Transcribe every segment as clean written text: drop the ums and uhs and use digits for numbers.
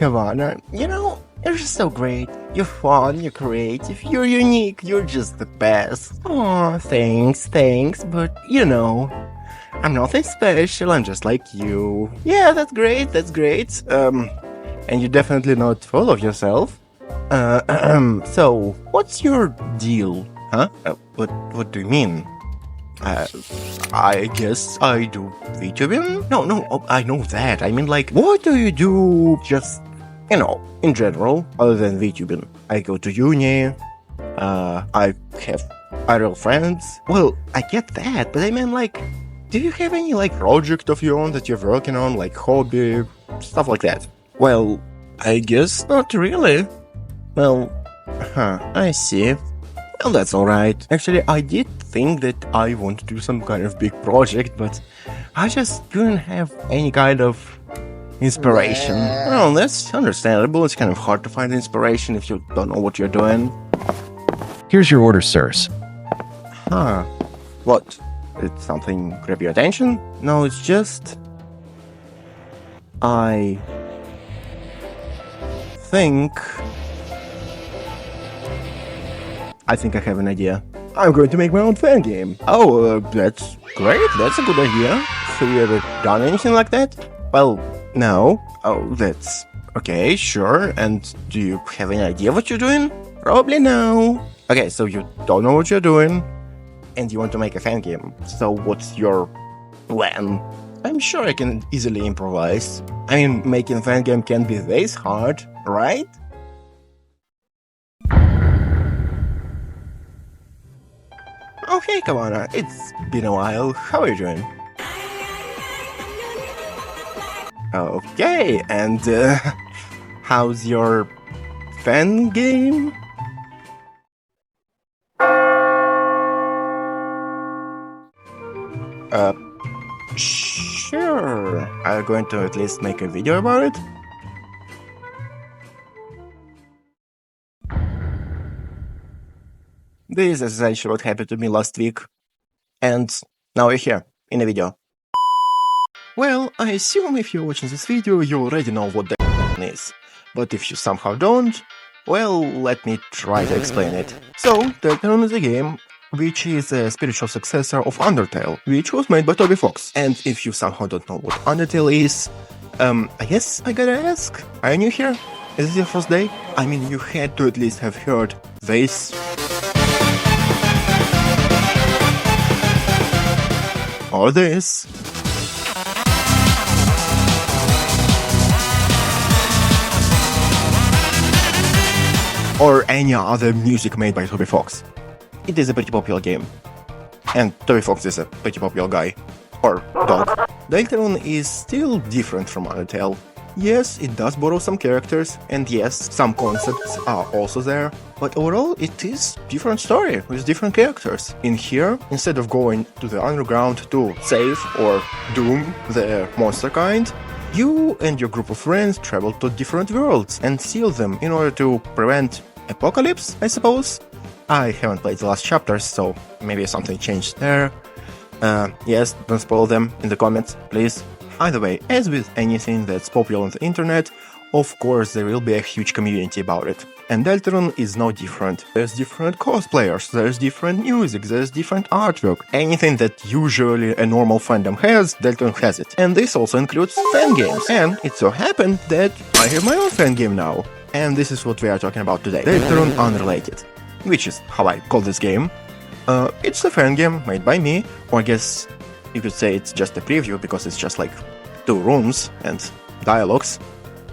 Kawana. You're just so great. You're fun, you're creative, you're unique, you're just the best. Aw, thanks, but I'm nothing special, I'm just like you. Yeah, that's great. And you're definitely not full of yourself. So, what's your deal? Huh? What do you mean? I guess I do VTubing? No, I know that. I mean, like, what do you do just, in general, other than VTubing? I go to uni, I have IRL friends. Well, I get that, but I mean, like, do you have any, like, project of your own that you're working on, like, hobby, stuff like that? Well, I guess not really. Well, I see. Well, that's alright. Actually, I did think that I want to do some kind of big project, but I just couldn't have any kind of inspiration. Well, that's understandable. It's kind of hard to find inspiration if you don't know what you're doing. Here's your order, sirs. Huh. What? It's something grab your attention? No, it's just... I think I have an idea. I'm going to make my own fan game. Oh, that's great. That's a good idea. Have you ever done anything like that? Well, no. Oh, that's okay, sure. And do you have any idea what you're doing? Probably no. Okay, so you don't know what you're doing, and you want to make a fan game. So what's your plan? I'm sure I can easily improvise. I mean, making a fan game can be this hard, right? Oh, hey, Kawana. It's been a while. How are you doing? Okay, and how's your fan game? Sure. Are you going to at least make a video about it? This is essentially what happened to me last week. And now you're here, in a video. Well, I assume if you're watching this video, you already know what the is. But if you somehow don't, well, let me try to explain it. So, Deltarune is a game which is a spiritual successor of Undertale, which was made by Toby Fox. And if you somehow don't know what Undertale is, I guess I gotta ask, are you new here? Is this your first day? I mean, you had to at least have heard this. Or this. Or any other music made by Toby Fox. It is a pretty popular game. And Toby Fox is a pretty popular guy. Or dog. Deltarune is still different from Undertale. Yes, it does borrow some characters, and yes, some concepts are also there, but overall it is different story with different characters. In here, instead of going to the underground to save or doom the monster kind, you and your group of friends travel to different worlds and seal them in order to prevent apocalypse, I suppose? I haven't played the last chapters, so maybe something changed there. Yes, don't spoil them in the comments, please. Either way, as with anything that's popular on the internet, of course there will be a huge community about it. And Deltarune is no different. There's different cosplayers, there's different music, there's different artwork. Anything that usually a normal fandom has, Deltarune has it. And this also includes fan games. And it so happened that I have my own fan game now. And this is what we are talking about today. Deltarune Unrelated. Which is how I call this game. It's a fan game made by me, or I guess you could say it's just a preview because it's just like 2 rooms and dialogues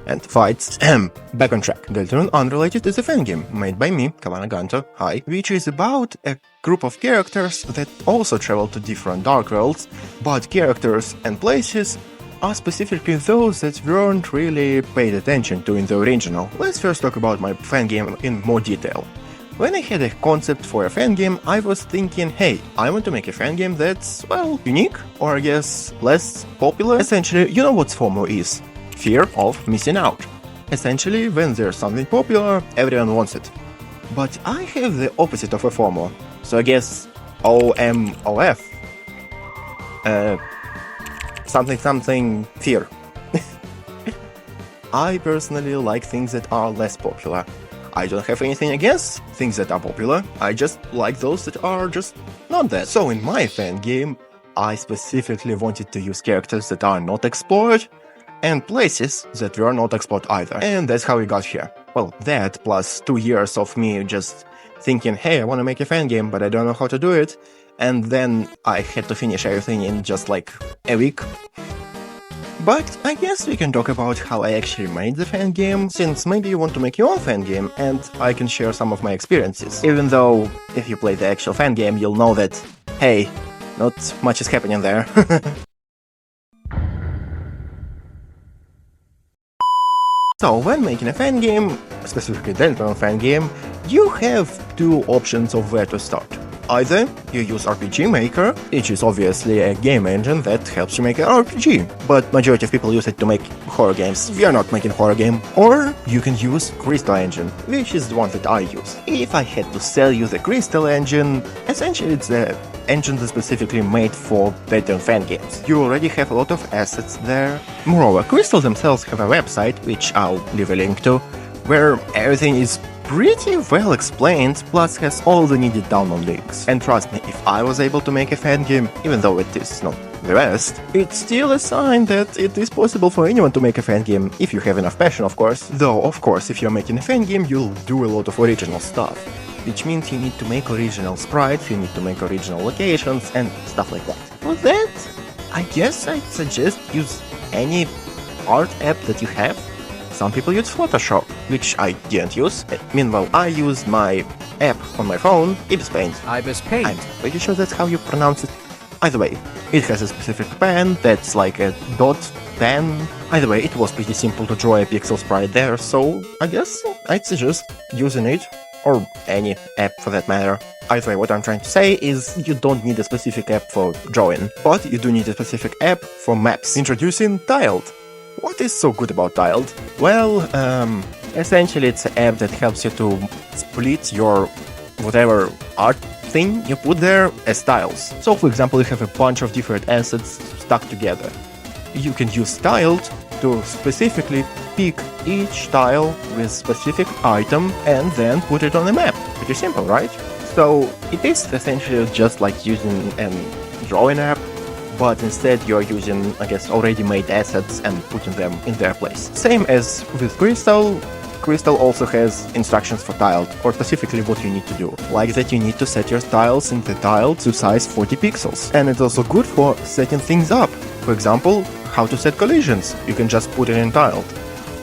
and fights. Back on track. Deltarune Unrelated is a fan game made by me, Kawana Ganto, hi, which is about a group of characters that also travel to different dark worlds, but characters and places are specifically those that weren't really paid attention to in the original. Let's first talk about my fan game in more detail. When I had a concept for a fan game, I was thinking, hey, I want to make a fan game that's, well, unique, or I guess less popular. Essentially, you know what FOMO is? Fear of missing out. Essentially, when there's something popular, everyone wants it. But I have the opposite of a FOMO, so I guess OMOF. Something fear. I personally like things that are less popular. I don't have anything against things that are popular, I just like those that are just not that. So in my fan game, I specifically wanted to use characters that are not explored, and places that were not explored either. And that's how we got here. Well, that plus 2 years of me just thinking, hey, I want to make a fan game, but I don't know how to do it, and then I had to finish everything in just like a week. But I guess we can talk about how I actually made the fan game, since maybe you want to make your own fan game, and I can share some of my experiences. Even though, if you play the actual fan game, you'll know that, hey, not much is happening there. So, when making a fan game, specifically Deltarune fan game, you have two options of where to start. Either you use RPG Maker, which is obviously a game engine that helps you make an RPG, but majority of people use it to make horror games. We are not making horror game. Or you can use Kristal Engine, which is the one that I use. If I had to sell you the Kristal Engine, essentially it's the engine that's specifically made for Deltarune fan games. You already have a lot of assets there. Moreover, Kristal themselves have a website, which I'll leave a link to, where everything is pretty well explained, plus has all the needed download links. And trust me, if I was able to make a fan game, even though it is not the best, it's still a sign that it is possible for anyone to make a fan game, if you have enough passion, of course. Though, of course, if you're making a fan game, you'll do a lot of original stuff, which means you need to make original sprites, you need to make original locations, and stuff like that. For that, I guess I'd suggest use any art app that you have. Some people use Photoshop, which I didn't use. Meanwhile, I used my app on my phone, Ibis Paint. Ibis Paint. I'm pretty sure that's how you pronounce it. Either way, it has a specific pen that's like a dot pen. Either way, it was pretty simple to draw a pixel sprite there, so I guess I'd suggest using it, or any app for that matter. Either way, what I'm trying to say is you don't need a specific app for drawing, but you do need a specific app for maps. Introducing Tiled. What is so good about Tiled? Well, essentially it's an app that helps you to split your whatever art thing you put there as tiles. So for example, you have a bunch of different assets stuck together. You can use Tiled to specifically pick each tile with specific item and then put it on a map. Pretty simple, right? So it is essentially just like using a drawing app, but instead you're using, I guess, already made assets and putting them in their place. Same as with Kristal, Kristal also has instructions for Tiled, or specifically what you need to do. Like that you need to set your tiles in the tile to size 40 pixels. And it's also good for setting things up. For example, how to set collisions, you can just put it in Tiled.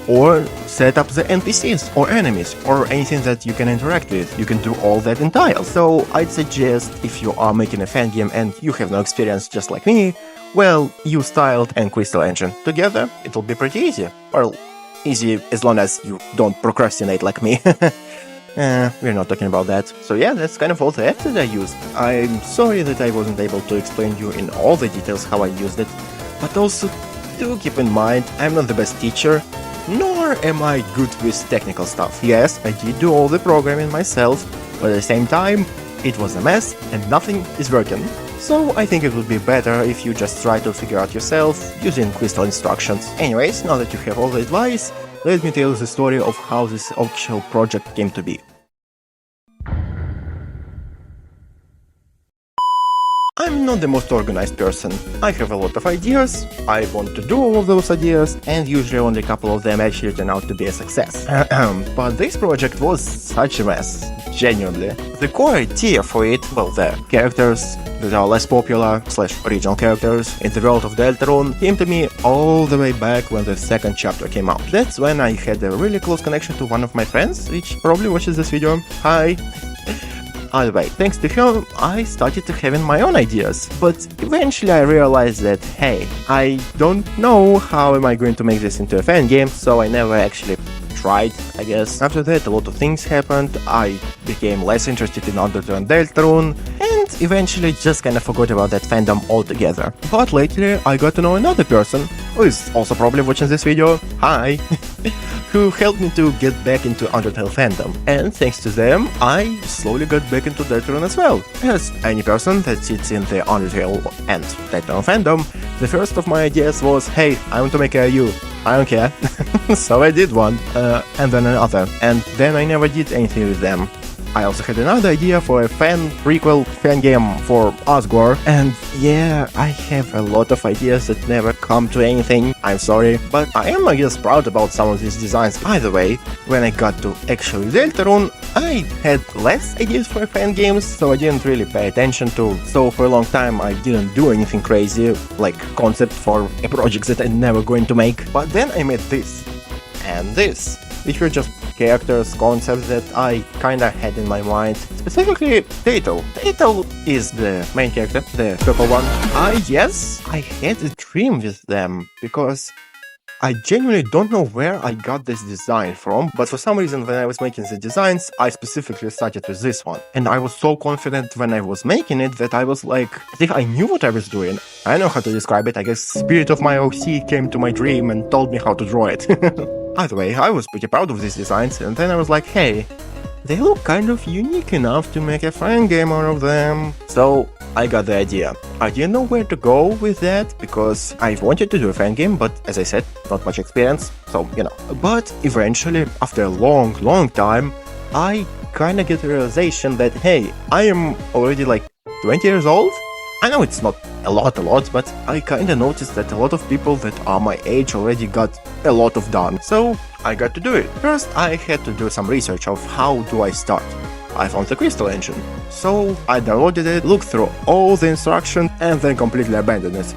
Or set up the NPCs or enemies or anything that you can interact with. You can do all that in Tiled. So I'd suggest if you are making a fan game and you have no experience just like me, well, use Tiled and Kristal Engine. Together, it'll be pretty easy. Well, easy as long as you don't procrastinate like me. We're not talking about that. So yeah, that's kind of all the apps that I used. I'm sorry that I wasn't able to explain you in all the details how I used it, but also do keep in mind I'm not the best teacher, nor am I good with technical stuff. Yes, I did do all the programming myself, but at the same time, it was a mess and nothing is working. So I think it would be better if you just try to figure out yourself using Kristal instructions. Anyways, now that you have all the advice, let me tell you the story of how this actual project came to be. I'm not the most organized person. I have a lot of ideas, I want to do all of those ideas, and usually only a couple of them actually turn out to be a success. But this project was such a mess, genuinely. The core idea for it, well, the characters that are less popular / original characters in the world of Deltarune came to me all the way back when the second chapter came out. That's when I had a really close connection to one of my friends, which probably watches this video. Hi! Either way, thanks to him, I started to having my own ideas, but eventually I realized that, hey, I don't know how am I going to make this into a fan game, so I never actually tried, I guess. After that, a lot of things happened, I became less interested in Undertale and Deltarune, and eventually just kind of forgot about that fandom altogether. But lately, I got to know another person, who is also probably watching this video, hi, who helped me to get back into Undertale fandom, and thanks to them, I slowly got back into Deltarune as well. As any person that sits in the Undertale and Deltarune fandom, the first of my ideas was, hey, I want to make a U. I don't care. So I did one, and then another, and then I never did anything with them. I also had another idea for a fan prequel fan game for Asgore, and yeah, I have a lot of ideas that never come to anything, I'm sorry, but I am I guess proud about some of these designs. Either way, when I got to actually Deltarune, I had less ideas for fan games, so I didn't really pay attention to, so for a long time I didn't do anything crazy, like concept for a project that I'm never going to make, but then I made this, and this, which were just characters, concepts that I kinda had in my mind. Specifically, Tato. Tato is the main character, the purple one. Yes, I had a dream with them, because I genuinely don't know where I got this design from, but for some reason when I was making the designs, I specifically started with this one. And I was so confident when I was making it that I was like, as if I knew what I was doing. I don't know how to describe it, I guess spirit of my OC came to my dream and told me how to draw it. Either way, I was pretty proud of these designs, and then I was like, hey, they look kind of unique enough to make a fan game out of them. So I got the idea. I didn't know where to go with that, because I wanted to do a fan game, but as I said, not much experience, so you know. But eventually, after a long time, I kinda get the realization that, hey, I am already like 20 years old? I know it's not a lot, but I kinda noticed that a lot of people that are my age already got a lot of done, so I got to do it. First, I had to do some research of how do I start. I found the Kristal Engine, so I downloaded it, looked through all the instructions, and then completely abandoned it.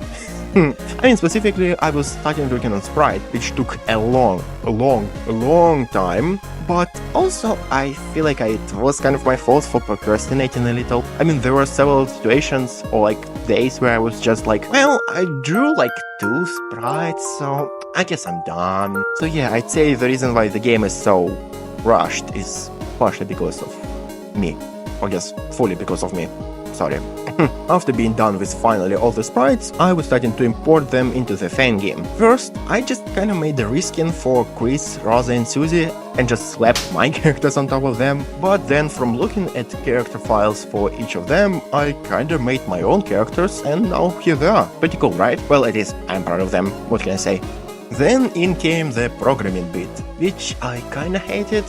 I mean, specifically, I was starting working on Sprite, which took a long time, but also I feel like it was kind of my fault for procrastinating a little. I mean, there were several situations or like days where I was just like, well, I drew like 2 sprites, so I guess I'm done. So yeah, I'd say the reason why the game is so rushed is partially because of me. I guess fully because of me. Sorry. After being done with finally all the sprites, I was starting to import them into the Fangame. First, I just kinda made the reskin for Chris, Rosa and Susie and just slapped my characters on top of them, but then from looking at character files for each of them, I kinda made my own characters and now here they are. Pretty cool, right? Well, it is. I'm proud of them. What can I say? Then in came the programming bit, which I kinda hated.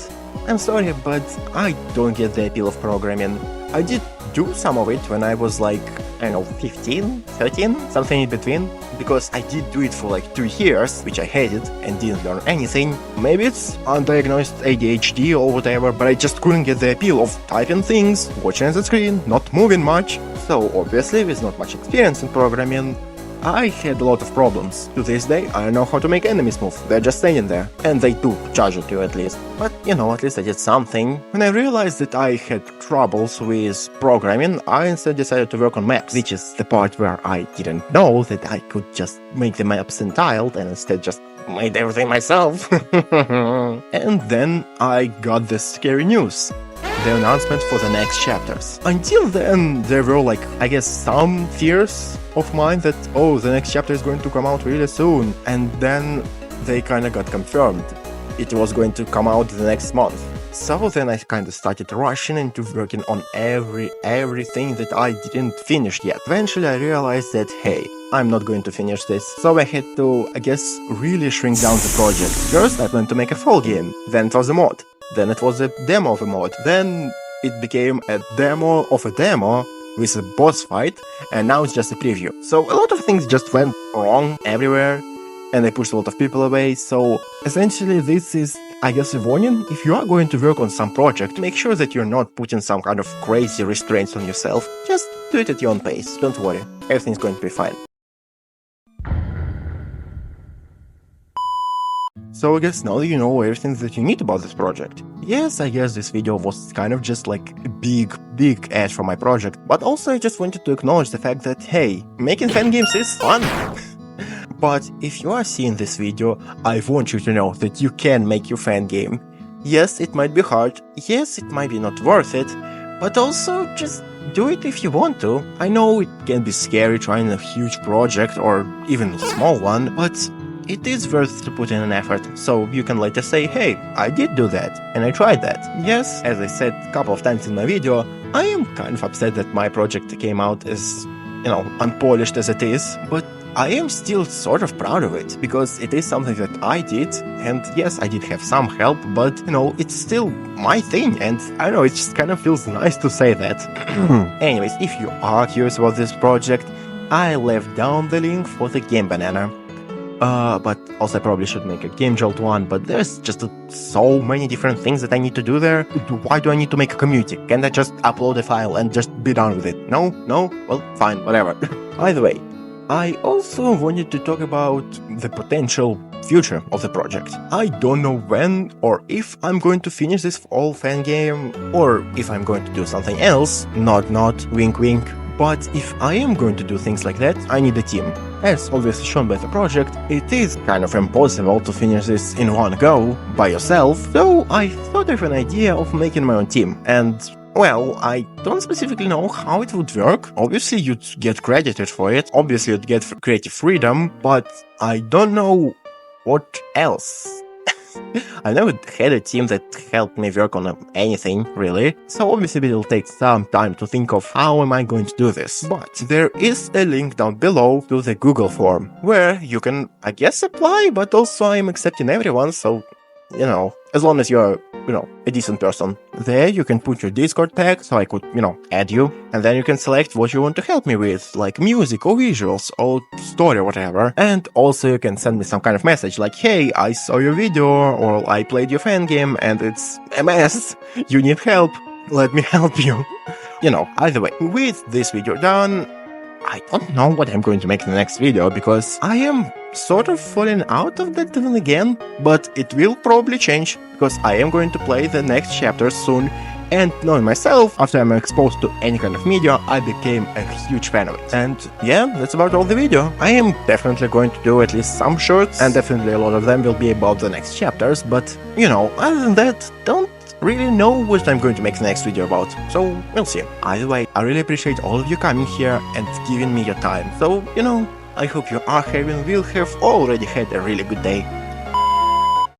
I'm sorry, but I don't get the appeal of programming. I did do some of it when I was like, I don't know, 15, 13, something in between, because I did do it for like 2 years, which I hated and didn't learn anything. Maybe it's undiagnosed ADHD or whatever, but I just couldn't get the appeal of typing things, watching at the screen, not moving much. So obviously, with not much experience in programming, I had a lot of problems. To this day, I don't know how to make enemies move, they're just standing there. And they do charge at you at least. But, you know, at least I did something. When I realized that I had troubles with programming, I instead decided to work on maps, which is the part where I didn't know that I could just make the maps entiled and instead just made everything myself. And then I got this scary news. The announcement for the next chapters. Until then, there were like, I guess, some fears of mine that, oh, the next chapter is going to come out really soon. And then they kinda got confirmed. It was going to come out the next month. So then I kinda started rushing into working on everything that I didn't finish yet. Eventually I realized that, hey, I'm not going to finish this. So I had to, I guess, really shrink down the project. First I planned to make a full game, then it was a mod. Then it was a demo of a mod, then it became a demo of a demo with a boss fight, and now it's just a preview. So a lot of things just went wrong everywhere, and I pushed a lot of people away, so essentially this is, I guess, a warning. If you are going to work on some project, make sure that you're not putting some kind of crazy restraints on yourself. Just do it at your own pace, don't worry, everything's going to be fine. So I guess now you know everything that you need about this project. Yes, I guess this video was kind of just like a big ad for my project, but also I just wanted to acknowledge the fact that, hey, making fan games is fun! But if you are seeing this video, I want you to know that you can make your fan game. Yes, it might be hard, yes, it might be not worth it, but also just do it if you want to. I know it can be scary trying a huge project or even a small one, but it is worth to put in an effort, so you can later say, hey, I did do that, and I tried that. Yes, as I said a couple of times in my video, I am kind of upset that my project came out as unpolished as it is, but I am still sort of proud of it, because it is something that I did, and yes, I did have some help, but, it's still my thing, and I don't know, it just kind of feels nice to say that. Anyways, if you are curious about this project, I left down the link for the Game Banana. But also I probably should make a Game Jolt one, but there's just so many different things that I need to do there. Why do I need to make a community? Can't I just upload a file and just be done with it? No? Well, fine, whatever. Either way, I also wanted to talk about the potential future of the project. I don't know when or if I'm going to finish this all fan game, or if I'm going to do something else. Not, wink wink. But if I am going to do things like that, I need a team. As obviously shown by the project, it is kind of impossible to finish this in one go, by yourself, so I thought of an idea of making my own team. And, well, I don't specifically know how it would work. Obviously you'd get credited for it, obviously you'd get creative freedom, but I don't know what else. I never had a team that helped me work on anything, really, so obviously it'll take some time to think of how am I going to do this. But there is a link down below to the Google form, where you can, I guess, apply, but also I'm accepting everyone, so, as long as you're, a decent person. There you can put your Discord tag, so I could, add you, and then you can select what you want to help me with, like music or visuals or story or whatever. And also you can send me some kind of message like, hey, I saw your video, or I played your fan game and it's a mess, you need help, let me help you. Either way, with this video done, I don't know what I'm going to make in the next video, because I am sort of falling out of Deltarune again, but it will probably change, because I am going to play the next chapter soon, and knowing myself, after I'm exposed to any kind of media, I became a huge fan of it. And yeah, that's about all the video. I am definitely going to do at least some shorts, and definitely a lot of them will be about the next chapters, but, other than that, don't really know what I'm going to make the next video about, so we'll see. Either way, I really appreciate all of you coming here and giving me your time, so, I hope you are having, will have already had a really good day.